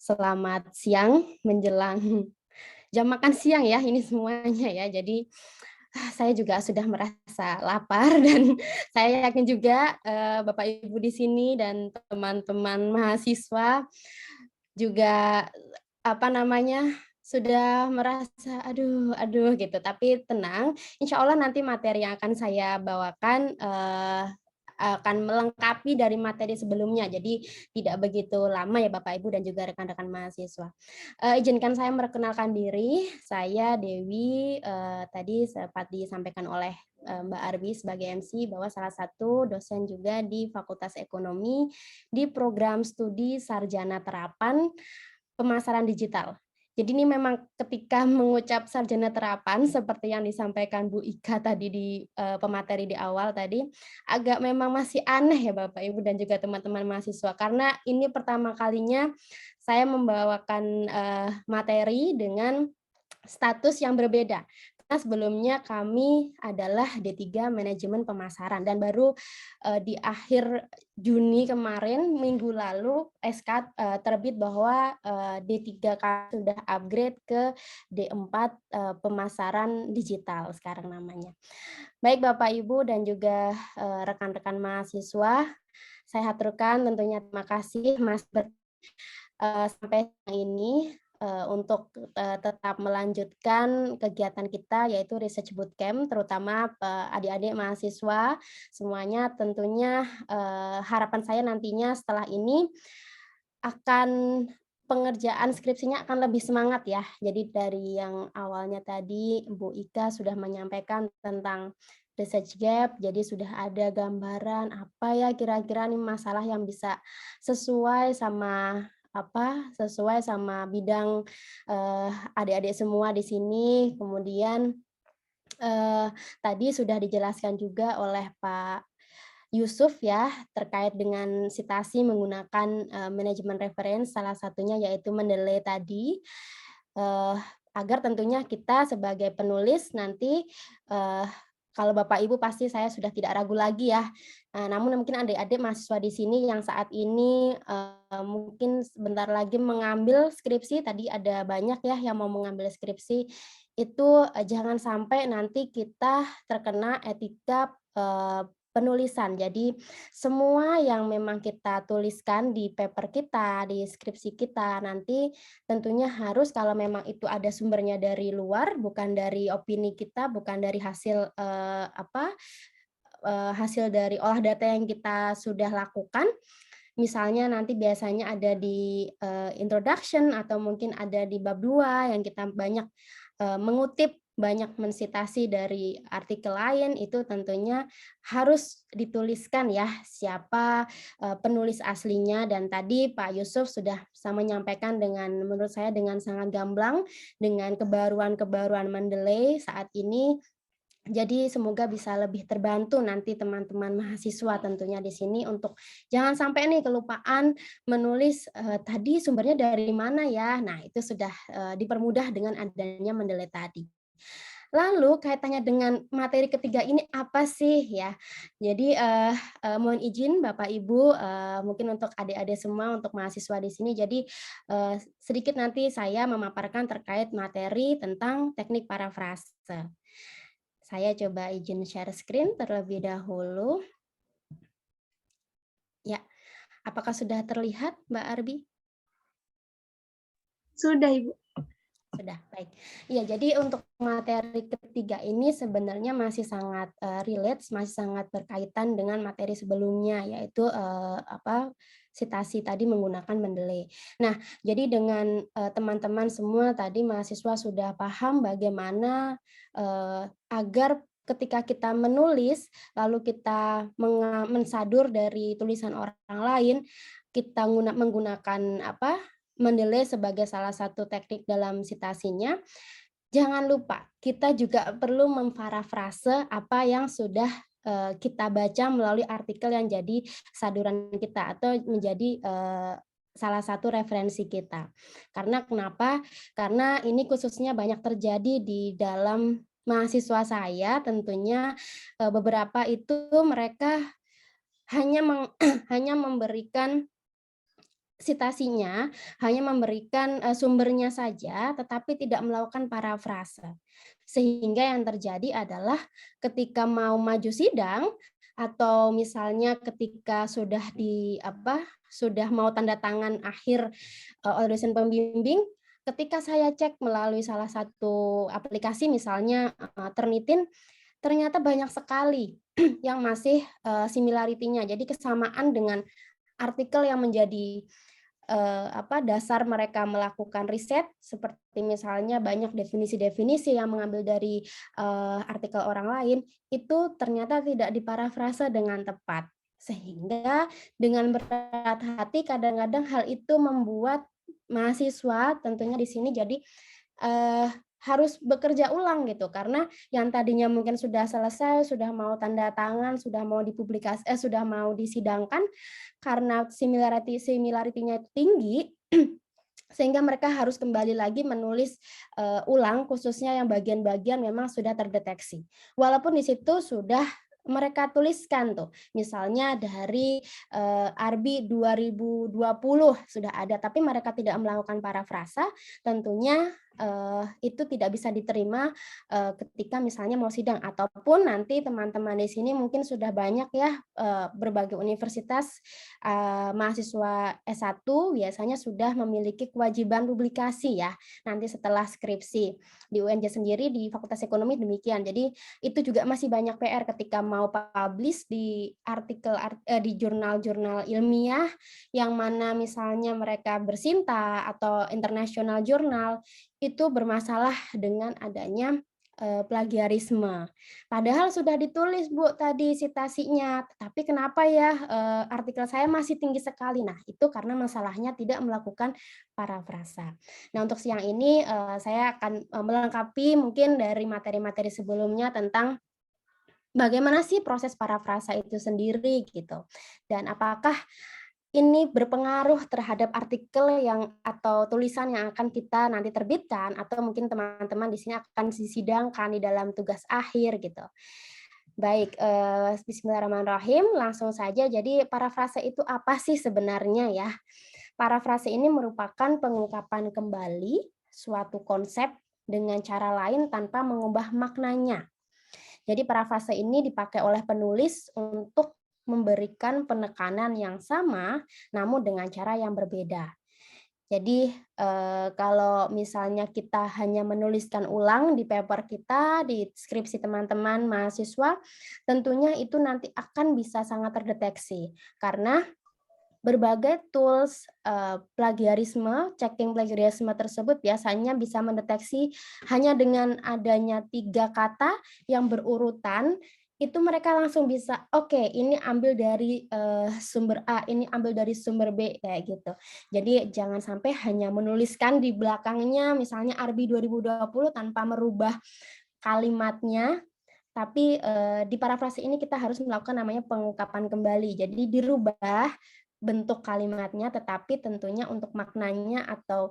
Selamat siang menjelang jam makan siang ya ini semuanya ya. Jadi, saya juga sudah merasa lapar dan saya yakin juga, Bapak Ibu di sini dan teman-teman mahasiswa juga, apa namanya, sudah merasa, "Aduh aduh," gitu. Tapi tenang, insya Allah nanti materi yang akan saya bawakan, akan melengkapi dari materi sebelumnya. Jadi tidak begitu lama ya Bapak Ibu dan juga rekan-rekan mahasiswa. Izinkan saya memperkenalkan diri, saya Dewi, tadi sempat disampaikan oleh, Mbak Arbi sebagai MC bahwa salah satu dosen juga di Fakultas Ekonomi di program studi sarjana terapan pemasaran digital. Jadi ini memang ketika mengucap sarjana terapan seperti yang disampaikan Bu Ika tadi di, pemateri di awal tadi, agak memang masih aneh ya Bapak Ibu dan juga teman-teman mahasiswa, karena ini pertama kalinya saya membawakan, materi dengan status yang berbeda. Karena sebelumnya kami adalah D3 Manajemen Pemasaran dan baru, di akhir Juni kemarin, minggu lalu SK, terbit bahwa, D3 kami sudah upgrade ke D4, Pemasaran Digital sekarang namanya. Baik Bapak Ibu dan juga, rekan-rekan mahasiswa, saya haturkan tentunya terima kasih sampai ini, untuk, tetap melanjutkan kegiatan kita yaitu research bootcamp terutama, adik-adik mahasiswa semuanya tentunya, harapan saya nantinya setelah ini akan pengerjaan skripsinya akan lebih semangat ya. Jadi dari yang awalnya tadi Bu Ika sudah menyampaikan tentang research gap, jadi sudah ada gambaran apa ya kira-kira nih masalah yang bisa sesuai sama sesuai sama bidang, adik-adik semua di sini. Kemudian, eee, tadi sudah dijelaskan juga oleh Pak Yusuf ya, terkait dengan sitasi menggunakan, manajemen reference, salah satunya yaitu Mendeley tadi, eee, agar tentunya kita sebagai penulis nanti, eee, kalau Bapak Ibu pasti saya sudah tidak ragu lagi ya, namun mungkin adik-adik mahasiswa di sini yang saat ini, mungkin sebentar lagi mengambil skripsi, tadi ada banyak ya yang mau mengambil skripsi, itu, jangan sampai nanti kita terkena etika, penulisan. Jadi semua yang memang kita tuliskan di paper kita, di skripsi kita nanti tentunya harus kalau memang itu ada sumbernya dari luar, bukan dari opini kita, bukan dari hasil, hasil dari olah data yang kita sudah lakukan. Misalnya nanti biasanya ada di, introduction atau mungkin ada di bab 2 yang kita banyak, mengutip, banyak mensitasi dari artikel lain, itu tentunya harus dituliskan ya siapa, penulis aslinya dan tadi Pak Yusuf sudah bisa menyampaikan dengan menurut saya dengan sangat gamblang, dengan kebaruan-kebaruan Mendeley saat ini jadi semoga bisa lebih terbantu nanti teman-teman mahasiswa tentunya di sini untuk jangan sampai nih kelupaan menulis, tadi sumbernya dari mana ya. Nah itu sudah, dipermudah dengan adanya Mendeley tadi. Lalu kaitannya dengan materi ketiga ini apa sih ya? Jadi, mohon izin Bapak Ibu, mungkin untuk adik-adik semua, untuk mahasiswa di sini jadi, sedikit nanti saya memaparkan terkait materi tentang teknik parafrase. Saya coba izin share screen terlebih dahulu. Ya, apakah sudah terlihat Mbak Arbi? Sudah, Ibu. Sudah, baik. Iya, jadi untuk materi ketiga ini sebenarnya masih sangat, relate, masih sangat berkaitan dengan materi sebelumnya, yaitu, sitasi tadi menggunakan Mendeley. Nah, jadi dengan, teman-teman semua tadi mahasiswa sudah paham bagaimana, agar ketika kita menulis, lalu kita mensadur dari tulisan orang lain, kita menggunakan Mendeley sebagai salah satu teknik dalam sitasinya, jangan lupa kita juga perlu memparafrase apa yang sudah, kita baca melalui artikel yang jadi saduran kita atau menjadi, salah satu referensi kita. Karena kenapa? Karena ini khususnya banyak terjadi di dalam mahasiswa saya tentunya, beberapa itu mereka hanya hanya memberikan Sitasinya hanya memberikan, sumbernya saja, tetapi tidak melakukan parafrase. Sehingga yang terjadi adalah ketika mau maju sidang, atau misalnya ketika sudah sudah mau tanda tangan akhir, oleh dosen pembimbing, ketika saya cek melalui salah satu aplikasi misalnya, Turnitin, ternyata banyak sekali yang masih, similarity-nya. Jadi kesamaan dengan artikel yang menjadi dasar mereka melakukan riset, seperti misalnya banyak definisi-definisi yang mengambil dari, artikel orang lain, itu ternyata tidak diparafrase dengan tepat. Sehingga dengan berat hati kadang-kadang hal itu membuat mahasiswa tentunya di sini jadi, eee, harus bekerja ulang gitu, karena yang tadinya mungkin sudah selesai, sudah mau tanda tangan, sudah mau disidangkan, karena similarity-nya itu tinggi, sehingga mereka harus kembali lagi menulis, ulang khususnya yang bagian-bagian memang sudah terdeteksi. Walaupun di situ sudah mereka tuliskan tuh, misalnya dari, Arbi 2020 sudah ada, tapi mereka tidak melakukan parafrasa, tentunya, itu tidak bisa diterima, ketika misalnya mau sidang, ataupun nanti teman-teman di sini mungkin sudah banyak ya, berbagai universitas, mahasiswa S1 biasanya sudah memiliki kewajiban publikasi ya, nanti setelah skripsi. Di UNJ sendiri di Fakultas Ekonomi demikian. Jadi itu juga masih banyak PR ketika mau publish di di jurnal-jurnal ilmiah yang mana misalnya mereka bersinta atau international journal, itu bermasalah dengan adanya, plagiarisme. Padahal sudah ditulis Bu tadi sitasinya, tapi kenapa ya, artikel saya masih tinggi sekali? Nah, itu karena masalahnya tidak melakukan parafrasa. Nah, untuk siang ini, saya akan, melengkapi mungkin dari materi-materi sebelumnya tentang bagaimana sih proses parafrasa itu sendiri gitu, dan apakah ini berpengaruh terhadap artikel yang atau tulisan yang akan kita nanti terbitkan atau mungkin teman-teman di sini akan disidangkan di dalam tugas akhir gitu. Baik, bismillahirrahmanirrahim, langsung saja. Jadi parafrase itu apa sih sebenarnya ya? Parafrase ini merupakan pengungkapan kembali suatu konsep dengan cara lain tanpa mengubah maknanya. Jadi parafrase ini dipakai oleh penulis untuk memberikan penekanan yang sama, namun dengan cara yang berbeda. Jadi, kalau misalnya kita hanya menuliskan ulang di paper kita, di skripsi teman-teman mahasiswa, tentunya itu nanti akan bisa sangat terdeteksi. Karena berbagai tools, checking plagiarisme tersebut biasanya bisa mendeteksi hanya dengan adanya 3 kata yang berurutan, itu mereka langsung bisa, "Oke, ini ambil dari, sumber A, ini ambil dari sumber B," kayak gitu. Jadi jangan sampai hanya menuliskan di belakangnya misalnya Arbi 2020 tanpa merubah kalimatnya, tapi, di parafrase ini kita harus melakukan namanya pengungkapan kembali. Jadi dirubah bentuk kalimatnya, tetapi tentunya untuk maknanya atau,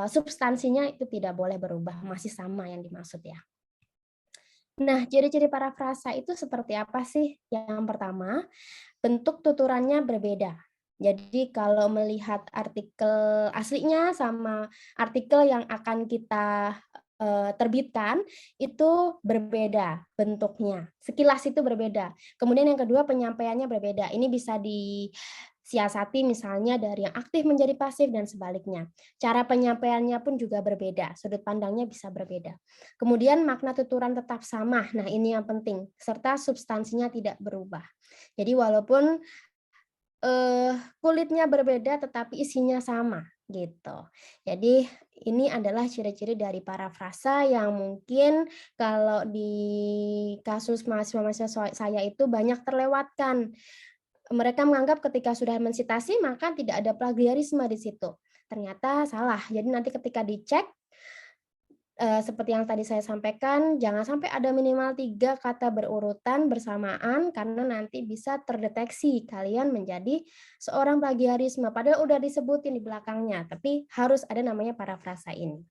substansinya itu tidak boleh berubah, masih sama yang dimaksud ya. Nah, ciri-ciri parafrasa itu seperti apa sih? Yang pertama, bentuk tuturannya berbeda. Jadi kalau melihat artikel aslinya sama artikel yang akan kita, terbitkan, itu berbeda bentuknya, sekilas itu berbeda. Kemudian yang kedua penyampaiannya berbeda, ini bisa disiasati misalnya dari yang aktif menjadi pasif dan sebaliknya. Cara penyampaiannya pun juga berbeda, sudut pandangnya bisa berbeda. Kemudian makna tuturan tetap sama, nah ini yang penting, serta substansinya tidak berubah. Jadi walaupun kulitnya berbeda tetapi isinya sama, gitu. Jadi ini adalah ciri-ciri dari parafrasa yang mungkin kalau di kasus mahasiswa-mahasiswa saya itu banyak terlewatkan. Mereka menganggap ketika sudah mensitasi maka tidak ada plagiarisme di situ. Ternyata salah. Jadi nanti ketika dicek seperti yang tadi saya sampaikan, jangan sampai ada minimal 3 kata berurutan bersamaan karena nanti bisa terdeteksi kalian menjadi seorang plagiarisme, padahal udah disebutin di belakangnya, tapi harus ada namanya parafrasa ini.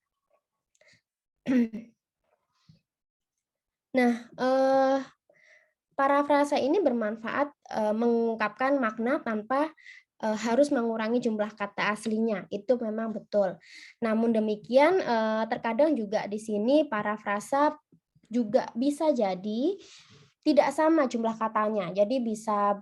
Nah, parafrasa ini bermanfaat, mengungkapkan makna tanpa, harus mengurangi jumlah kata aslinya, itu memang betul. Namun demikian, terkadang juga di sini parafrasa juga bisa jadi tidak sama jumlah katanya. Jadi bisa,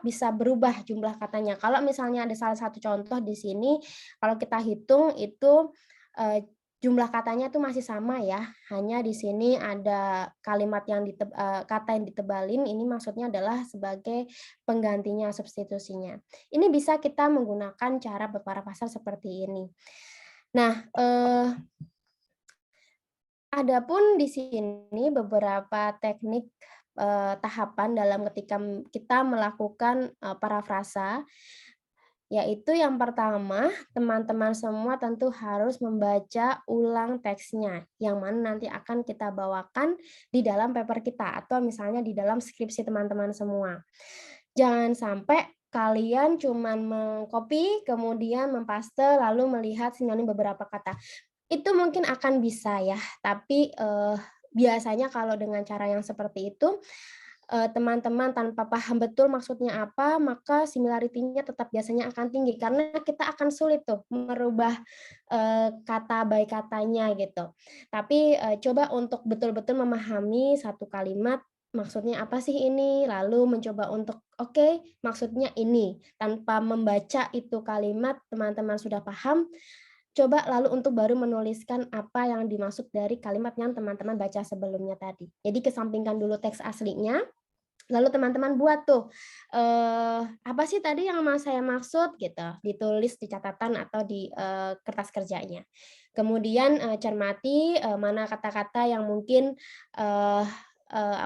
bisa berubah jumlah katanya. Kalau misalnya ada salah satu contoh di sini, kalau kita hitung itu, eee, jumlah katanya itu masih sama ya, hanya di sini ada kalimat yang kata yang ditebalin, ini maksudnya adalah sebagai penggantinya, substitusinya. Ini bisa kita menggunakan cara berparafrasa seperti ini. Nah, adapun di sini beberapa teknik, tahapan dalam ketika kita melakukan, parafrasa, yaitu yang pertama, teman-teman semua tentu harus membaca ulang teksnya, yang mana nanti akan kita bawakan di dalam paper kita, atau misalnya di dalam skripsi teman-teman semua. Jangan sampai kalian cuman meng-copy, kemudian mempaste, lalu melihat sinonim beberapa kata. Itu mungkin akan bisa ya, tapi, biasanya kalau dengan cara yang seperti itu, teman-teman tanpa paham betul maksudnya apa, maka similarity-nya tetap biasanya akan tinggi, karena kita akan sulit tuh merubah, kata by katanya gitu. Tapi, coba untuk betul-betul memahami satu kalimat, maksudnya apa sih ini, lalu mencoba untuk, "Oke, maksudnya ini." Tanpa membaca itu kalimat teman-teman sudah paham, coba lalu untuk baru menuliskan apa yang dimaksud dari kalimat yang teman-teman baca sebelumnya tadi. Jadi kesampingkan dulu teks aslinya, lalu teman-teman buat tuh, apa sih tadi yang saya maksud gitu, ditulis di catatan atau di, kertas kerjanya. Kemudian, cermati, mana kata-kata yang mungkin, eee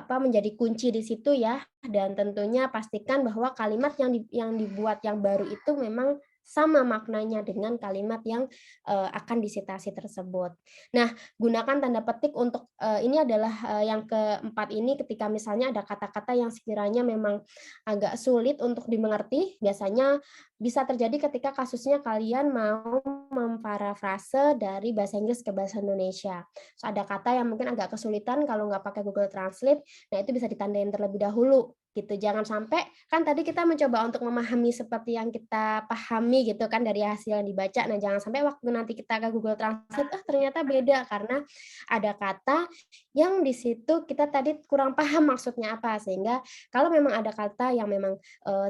menjadi kunci di situ ya, dan tentunya pastikan bahwa kalimat yang dibuat yang baru itu memang sama maknanya dengan kalimat yang, akan disitasi tersebut. Nah, gunakan tanda petik untuk, ini adalah, yang keempat ini ketika misalnya ada kata-kata yang sekiranya memang agak sulit untuk dimengerti, biasanya bisa terjadi ketika kasusnya kalian mau memparafrase dari bahasa Inggris ke bahasa Indonesia. So, ada kata yang mungkin agak kesulitan kalau nggak pakai Google Translate, nah itu bisa ditandain terlebih dahulu gitu. Jangan sampai kan tadi kita mencoba untuk memahami seperti yang kita pahami gitu kan dari hasil yang dibaca. Nah, jangan sampai waktu nanti kita ke Google Translate, ternyata beda karena ada kata yang di situ kita tadi kurang paham maksudnya apa. Sehingga kalau memang ada kata yang memang,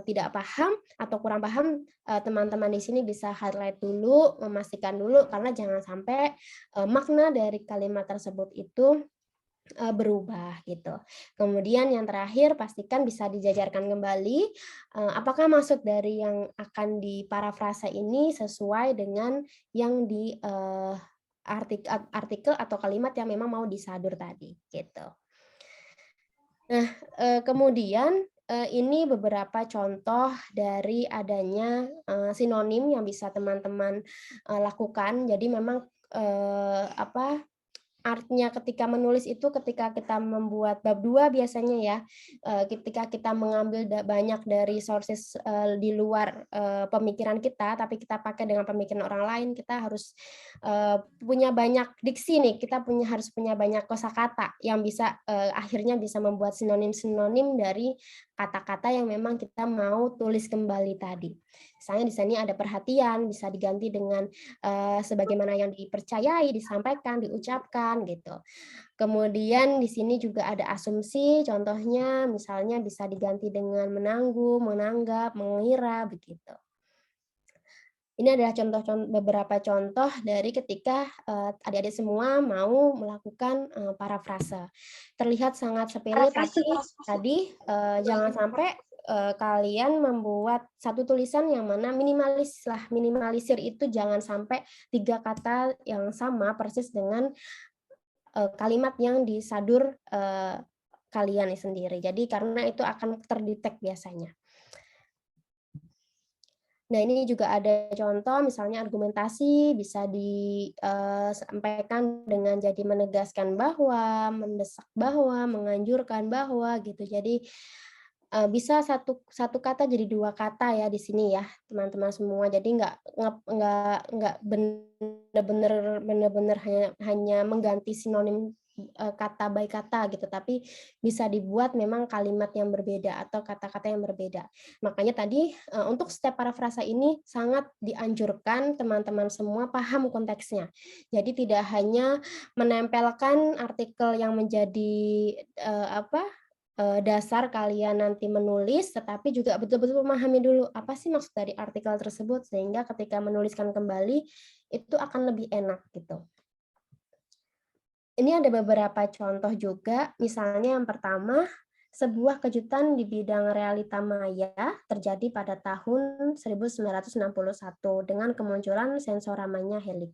tidak paham atau kurang paham, teman-teman di sini bisa highlight dulu, memastikan dulu karena jangan sampai, makna dari kalimat tersebut itu, berubah gitu. Kemudian yang terakhir pastikan bisa dijajarkan kembali, apakah maksud dari yang akan diparafrasa ini sesuai dengan yang di, artikel atau kalimat yang memang mau disadur tadi, gitu. Nah, kemudian, ini beberapa contoh dari adanya, sinonim yang bisa teman-teman, lakukan. Jadi memang, artinya ketika menulis itu ketika kita membuat bab 2 biasanya ya, ketika kita mengambil banyak dari sources, di luar, pemikiran kita, tapi kita pakai dengan pemikiran orang lain, kita harus, punya banyak diksi nih, kita harus punya banyak kosakata yang bisa, akhirnya bisa membuat sinonim-sinonim dari kata-kata yang memang kita mau tulis kembali tadi. Misalnya di sini ada perhatian, bisa diganti dengan, sebagaimana yang dipercayai, disampaikan, diucapkan, gitu. Kemudian di sini juga ada asumsi, contohnya misalnya bisa diganti dengan menanggung, menganggap, mengira, begitu. Ini adalah beberapa contoh dari ketika, adik-adik semua mau melakukan, parafrase. Terlihat sangat sepele, tapi tadi, jangan sampai, kalian membuat satu tulisan yang mana minimalisir itu jangan sampai 3 kata yang sama persis dengan, kalimat yang disadur, kalian sendiri. Jadi karena itu akan terdetek biasanya. Nah, ini juga ada contoh misalnya argumentasi bisa disampaikan dengan jadi menegaskan bahwa, mendesak bahwa, menganjurkan bahwa gitu. Jadi, bisa satu kata jadi 2 kata ya di sini ya, teman-teman semua. Jadi nggak bener-bener hanya mengganti sinonim kata by kata gitu, tapi bisa dibuat memang kalimat yang berbeda atau kata-kata yang berbeda. Makanya tadi untuk setiap parafrasa ini sangat dianjurkan teman-teman semua paham konteksnya. Jadi tidak hanya menempelkan artikel yang menjadi dasar kalian nanti menulis, tetapi juga betul-betul memahami dulu apa sih maksud dari artikel tersebut, sehingga ketika menuliskan kembali itu akan lebih enak gitu. Ini ada beberapa contoh juga, misalnya yang pertama, sebuah kejutan di bidang realita maya terjadi pada tahun 1961 dengan kemunculan sensoramanya Helic.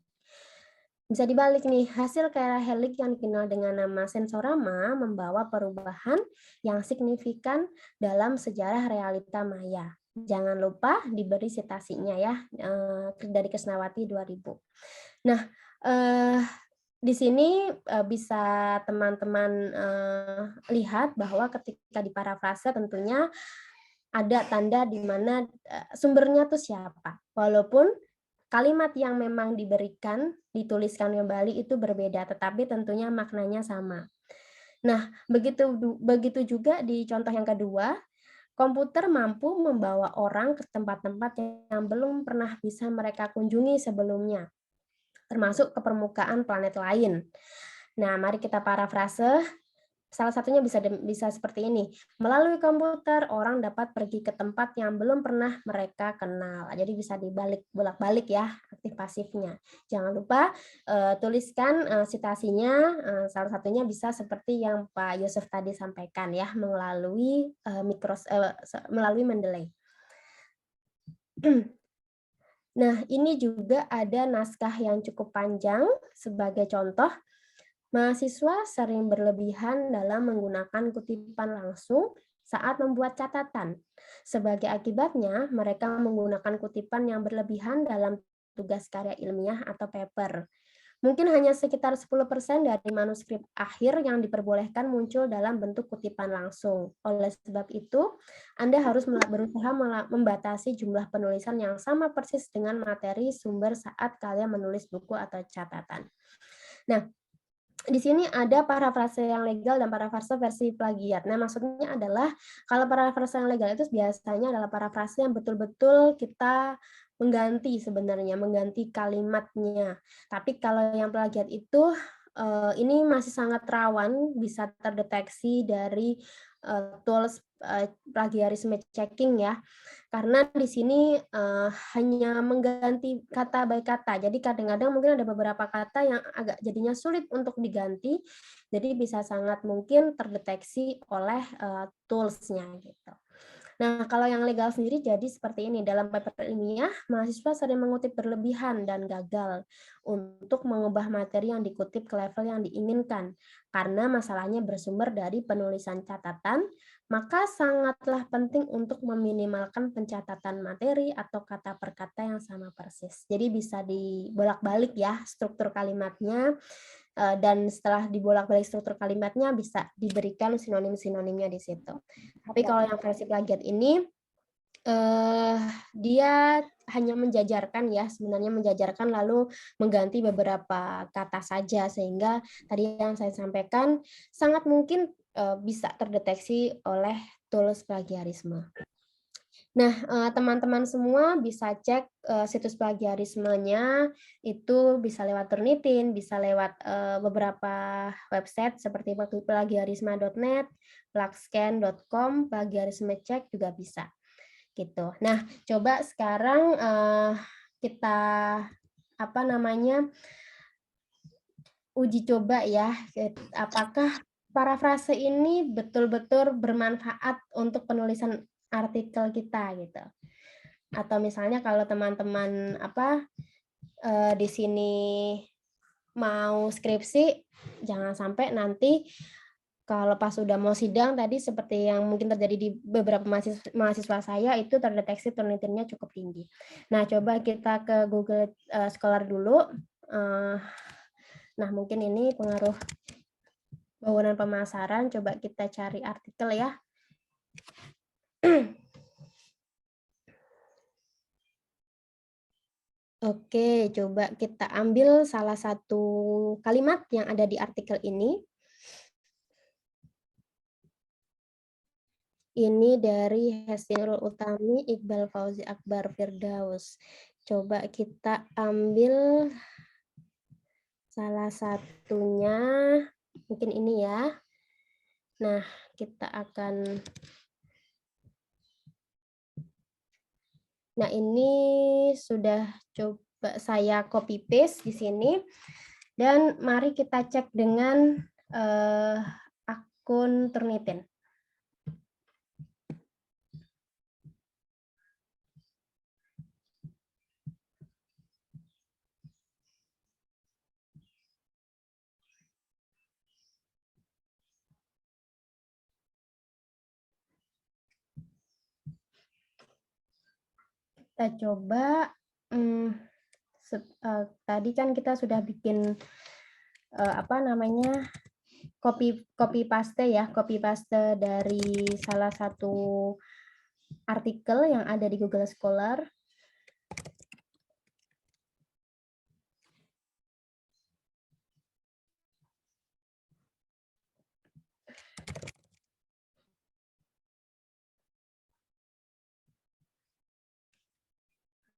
Bisa dibalik nih, hasil karya Helic yang dikenal dengan nama sensorama membawa perubahan yang signifikan dalam sejarah realita maya. Jangan lupa diberi citasinya ya, dari Krisnawati 2000. Nah, di sini bisa teman-teman lihat bahwa ketika diparafrase tentunya ada tanda di mana sumbernya tuh siapa. Walaupun kalimat yang memang diberikan, dituliskan kembali itu berbeda, tetapi tentunya maknanya sama. Nah, begitu juga di contoh yang kedua, komputer mampu membawa orang ke tempat-tempat yang belum pernah bisa mereka kunjungi sebelumnya, termasuk ke permukaan planet lain. Nah, mari kita parafrase. Salah satunya bisa seperti ini. Melalui komputer, orang dapat pergi ke tempat yang belum pernah mereka kenal. Jadi bisa bolak-balik ya, aktif pasifnya. Jangan lupa tuliskan citasinya. Salah satunya bisa seperti yang Pak Yusuf tadi sampaikan ya, melalui melalui Mendeley. Nah, ini juga ada naskah yang cukup panjang sebagai contoh. Mahasiswa sering berlebihan dalam menggunakan kutipan langsung saat membuat catatan. Sebagai akibatnya, mereka menggunakan kutipan yang berlebihan dalam tugas karya ilmiah atau paper. Mungkin hanya sekitar 10% dari manuskrip akhir yang diperbolehkan muncul dalam bentuk kutipan langsung. Oleh sebab itu, Anda harus berusaha membatasi jumlah penulisan yang sama persis dengan materi sumber saat kalian menulis buku atau catatan. Nah, di sini ada parafrase yang legal dan parafrase versi plagiat. Nah, maksudnya adalah kalau parafrase yang legal itu biasanya adalah parafrase yang betul-betul kita mengganti kalimatnya. Tapi kalau yang plagiat itu ini masih sangat rawan bisa terdeteksi dari tools plagiarisme checking ya. Karena di sini hanya mengganti kata by kata. Jadi kadang-kadang mungkin ada beberapa kata yang agak jadinya sulit untuk diganti. Jadi bisa sangat mungkin terdeteksi oleh tools-nya gitu. Nah, kalau yang legal sendiri jadi seperti ini. Dalam paper ilmiah, mahasiswa sering mengutip berlebihan dan gagal untuk mengubah materi yang dikutip ke level yang diinginkan. Karena masalahnya bersumber dari penulisan catatan, maka sangatlah penting untuk meminimalkan pencatatan materi atau kata per kata yang sama persis. Jadi bisa dibolak-balik ya struktur kalimatnya, dan setelah dibolak-balik struktur kalimatnya bisa diberikan sinonim-sinonimnya di situ. Tapi kalau yang versi plagiat ini dia hanya menjajarkan ya, sebenarnya menjajarkan lalu mengganti beberapa kata saja, sehingga tadi yang saya sampaikan sangat mungkin bisa terdeteksi oleh tools plagiarisme. Nah, teman-teman semua bisa cek situs plagiarismenya, itu bisa lewat Turnitin, bisa lewat beberapa website seperti plagiarisma.net, plagscan.com, plagiarisme check juga bisa. Gitu. Nah, coba sekarang kita uji coba ya, apakah parafrase ini betul-betul bermanfaat untuk penulisan artikel kita gitu. Atau misalnya kalau teman-teman di sini mau skripsi, jangan sampai nanti kalau pas sudah mau sidang tadi seperti yang mungkin terjadi di beberapa mahasiswa saya itu terdeteksi Turnitinnya cukup tinggi. Nah, coba kita ke Google Scholar dulu. Nah, mungkin ini pengaruh bangunan pemasaran. Coba kita cari artikel ya. Oke, coba kita ambil salah satu kalimat yang ada di artikel ini. Ini dari Hesti Nurul Utami, Iqbal Fauzi Akbar Firdaus. Coba kita ambil salah satunya, mungkin ini ya. Nah, kita akan, nah ini sudah coba saya copy paste di sini. Dan mari kita cek dengan akun Turnitin. Kita coba, tadi kan kita sudah bikin apa namanya, copy paste ya, copy paste dari salah satu artikel yang ada di Google Scholar.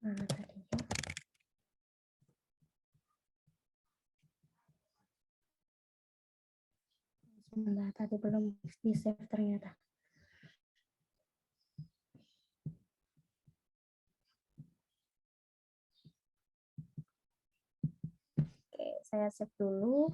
Mana tadi? Sebentar, tadi belum di save ternyata. Oke, saya save dulu.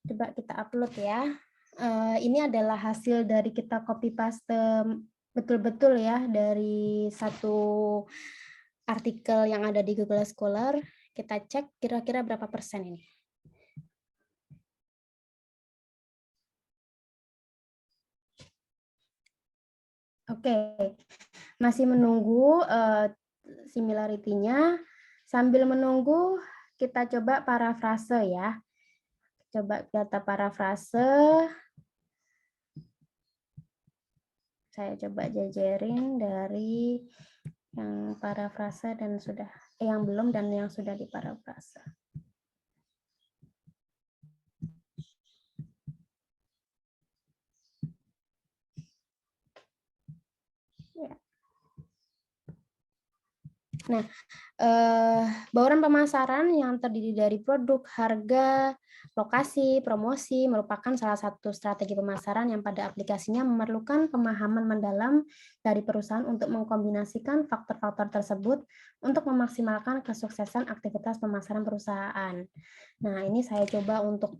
Coba kita upload ya. Ini adalah hasil dari kita copy paste betul-betul ya dari satu artikel yang ada di Google Scholar. Kita cek kira-kira berapa persen ini. Oke, masih menunggu similarity-nya. Sambil menunggu, kita coba parafrase ya. Coba data parafrase. Saya coba jajarin dari yang parafrase dan sudah, yang belum dan yang sudah diparafrase. Ya. Nah, bauran pemasaran yang terdiri dari produk, harga, lokasi, promosi merupakan salah satu strategi pemasaran yang pada aplikasinya memerlukan pemahaman mendalam dari perusahaan untuk mengkombinasikan faktor-faktor tersebut untuk memaksimalkan kesuksesan aktivitas pemasaran perusahaan. Nah, ini saya coba untuk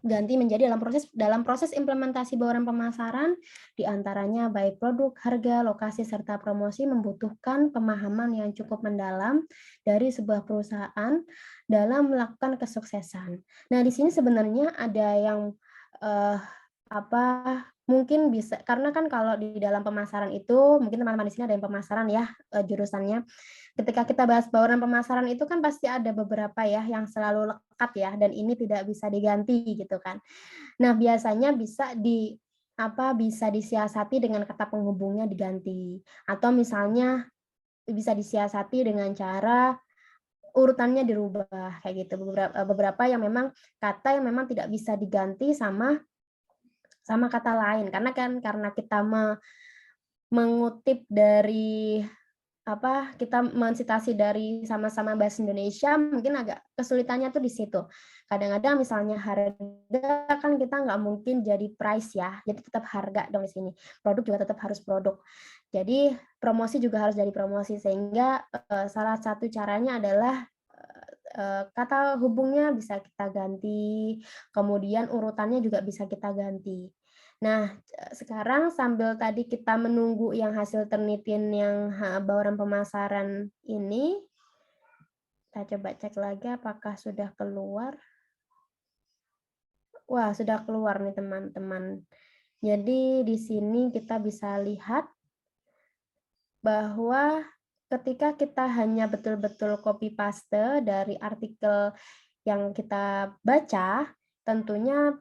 ganti menjadi dalam proses implementasi bauran pemasaran, diantaranya baik produk, harga, lokasi, serta promosi membutuhkan pemahaman yang cukup mendalam dari sebuah perusahaan dalam melakukan kesuksesan. Nah, di sini sebenarnya ada yang mungkin bisa, karena kan kalau di dalam pemasaran itu, mungkin teman-teman di sini ada yang pemasaran ya jurusannya. Ketika kita bahas bauran pemasaran itu kan pasti ada beberapa ya yang selalu lekat ya, dan ini tidak bisa diganti gitu kan. Nah, biasanya bisa disiasati dengan kata penghubungnya diganti, atau misalnya bisa disiasati dengan cara urutannya dirubah kayak gitu. Beberapa yang memang kata yang memang tidak bisa diganti sama kata lain, karena kita mengutip dari kita mensitasi dari sama-sama bahasa Indonesia, mungkin agak kesulitannya tuh di situ. Kadang-kadang misalnya harga kan kita nggak mungkin jadi price ya, jadi tetap harga dong di sini. Produk juga tetap harus produk. Jadi promosi juga harus jadi promosi, sehingga salah satu caranya adalah kata hubungnya bisa kita ganti, kemudian urutannya juga bisa kita ganti. Nah, sekarang sambil tadi kita menunggu yang hasil Turnitin yang bauran pemasaran ini, kita coba cek lagi apakah sudah keluar. Wah, sudah keluar nih teman-teman. Jadi di sini kita bisa lihat bahwa ketika kita hanya betul-betul copy paste dari artikel yang kita baca, tentunya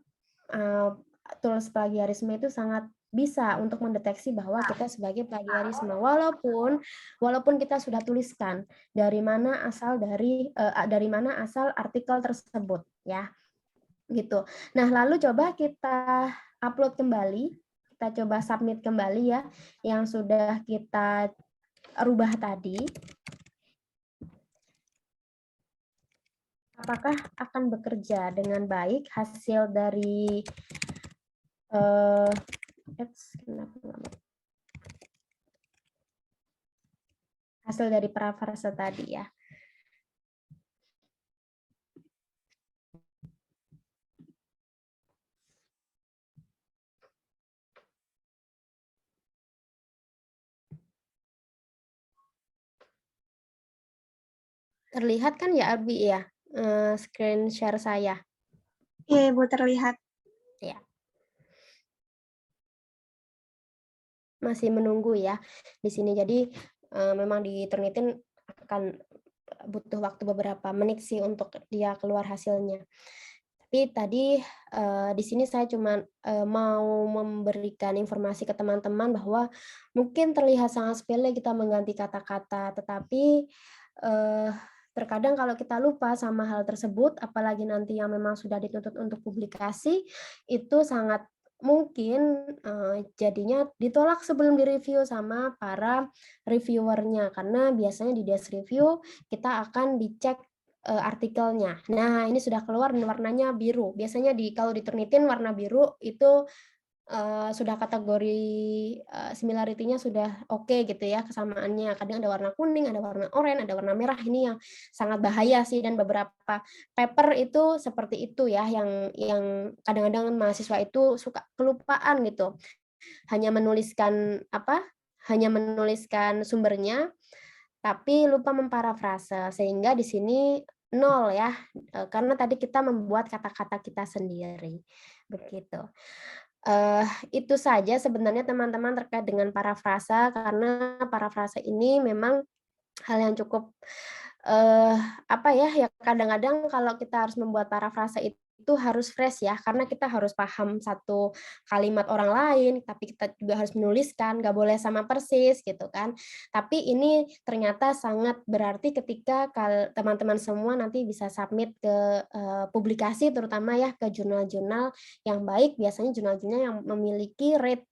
tools plagiarisme itu sangat bisa untuk mendeteksi bahwa kita sebagai plagiarisme, walaupun kita sudah tuliskan dari mana mana asal artikel tersebut, ya, gitu. Nah, lalu coba kita upload kembali, kita coba submit kembali ya, yang sudah kita rubah tadi. Apakah akan bekerja dengan baik hasil dari hasil dari parafrase tadi ya. Terlihat kan ya Abi ya, screen share saya? Iya, Ibu, terlihat. Ya. Masih menunggu ya di sini. Jadi memang di Turnitin akan butuh waktu beberapa menit sih untuk dia keluar hasilnya. Tapi tadi di sini saya cuma mau memberikan informasi ke teman-teman bahwa mungkin terlihat sangat sepele kita mengganti kata-kata, tetapi terkadang kalau kita lupa sama hal tersebut, apalagi nanti yang memang sudah dituntut untuk publikasi, itu sangat mungkin jadinya ditolak sebelum direview sama para reviewernya, karena biasanya di desk review kita akan dicek artikelnya. Nah, ini sudah keluar dan warnanya biru. Biasanya kalau di Turnitin warna biru itu sudah kategori similarity-nya sudah oke gitu ya, kesamaannya. Kadang ada warna kuning, ada warna oranye, ada warna merah. Ini yang sangat bahaya sih, dan beberapa paper itu seperti itu ya, yang kadang-kadang mahasiswa itu suka kelupaan gitu. Hanya menuliskan sumbernya, tapi lupa memparafrase, sehingga di sini 0 ya, karena tadi kita membuat kata-kata kita sendiri, begitu. Itu saja sebenarnya teman-teman terkait dengan parafrasa, karena parafrasa ini memang hal yang cukup, apa ya kadang-kadang kalau kita harus membuat parafrase itu harus fresh ya, karena kita harus paham satu kalimat orang lain, tapi kita juga harus menuliskan, nggak boleh sama persis gitu kan. Tapi ini ternyata sangat berarti ketika teman-teman semua nanti bisa submit ke publikasi, terutama ya ke jurnal-jurnal yang baik, biasanya jurnal-jurnal yang memiliki rate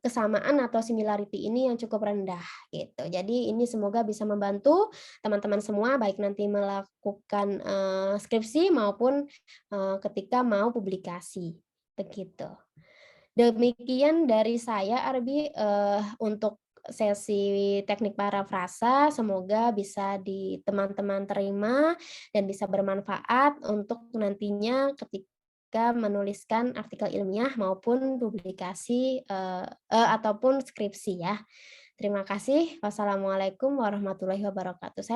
kesamaan atau similarity ini yang cukup rendah gitu. Jadi ini semoga bisa membantu teman-teman semua, baik nanti melakukan skripsi maupun ketika mau publikasi, begitu. Demikian dari saya Arbi, untuk sesi teknik parafrasa, semoga bisa teman-teman terima dan bisa bermanfaat untuk nantinya ketika menuliskan artikel ilmiah maupun publikasi, ataupun skripsi ya. Terima kasih. Wassalamualaikum warahmatullahi wabarakatuh.